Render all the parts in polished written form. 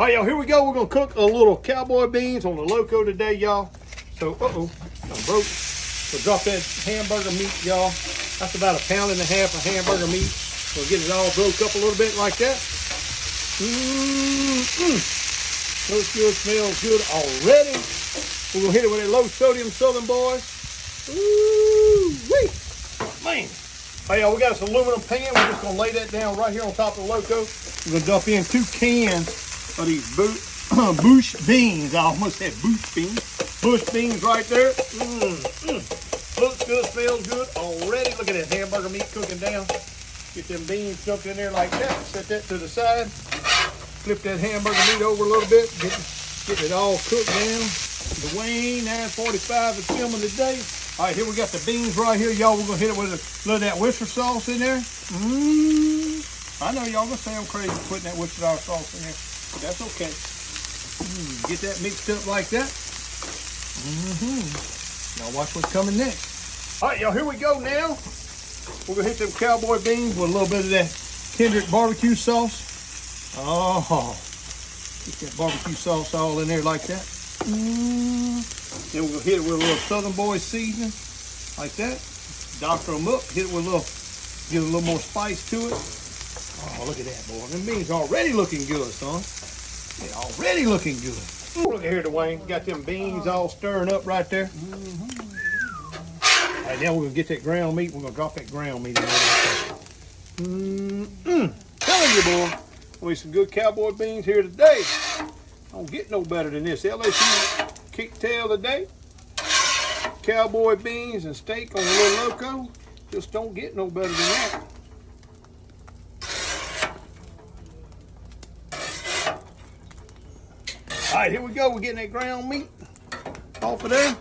All right, y'all, here we go. We're gonna cook a little cowboy beans on the loco today, y'all. So, I'm broke. We'll drop that hamburger meat, y'all. That's about 1.5 pounds of hamburger meat. We'll get it all broke up a little bit like that. Looks good, smells good already. We're gonna hit it with a low sodium Southern boys. Ooh-wee. Man. All right, y'all, we got this aluminum pan. We're just gonna lay that down right here on top of the loco. We're gonna dump in 2 cans of these bush beans. I almost said bush beans. Bush beans right there. Looks good, smells good already. Look at that hamburger meat cooking down. Get them beans dumped in there like that. Set that to the side. Flip that hamburger meat over a little bit. Get it all cooked down. Dwayne, 9:45 is filming today. All right, here we got the beans right here, y'all. We're gonna hit it with a little of that Worcester sauce in there. I know y'all gonna say I'm crazy putting that Worcester sauce in there, but that's okay. Get that mixed up like that. Now watch what's coming next. All right, y'all, here we go now. We're gonna hit them cowboy beans with a little bit of that Kendrick barbecue sauce. Oh, get that barbecue sauce all in there like that. Then we're gonna hit it with a little Southern Boy seasoning, like that. Doctor them up, hit it with a little, give it a little more spice to it. Oh, look at that, boy. Them beans already looking good, son. They're already looking good. Look at here, Dwayne. Got them beans all stirring up right there. All right, now we're gonna get that ground meat. We're gonna drop that ground meat in there. Telling you, boy, we some good cowboy beans here today. Don't get no better than this. LSU kicktail today. Cowboy beans and steak on a little loco. Just don't get no better than that. All right, here we go. We're getting that ground meat off of there.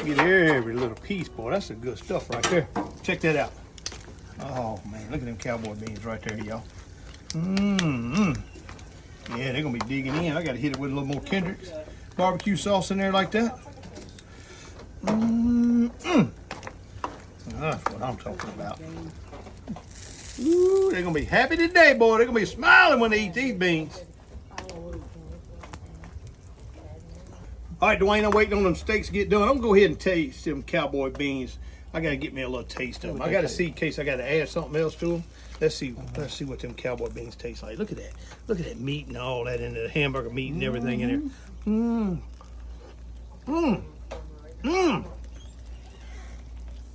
Get every little piece, boy. That's some good stuff right there. Check that out. Oh, man. Look at them cowboy beans right there, y'all. Yeah, they're going to be digging in. I got to hit it with a little more Kendrick's barbecue sauce in there like that. That's what I'm talking about. Ooh, they're going to be happy today, boy. They're going to be smiling when they eat these beans. All right, Dwayne, I'm waiting on them steaks to get done. I'm going to go ahead and taste them cowboy beans. I got to get me a little taste of them. I got to see in case I got to add something else to them. Let's see what them cowboy beans taste like. Look at that. Look at that meat and all that in the hamburger meat and everything in there.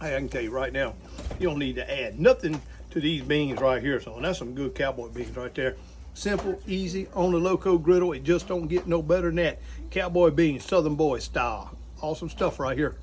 Hey, I can tell you right now, you don't need to add nothing to these beans right here. So that's some good cowboy beans right there. Simple, easy, on the loco griddle. It just don't get no better than that. Cowboy beans, Southern Boy style. Awesome stuff right here.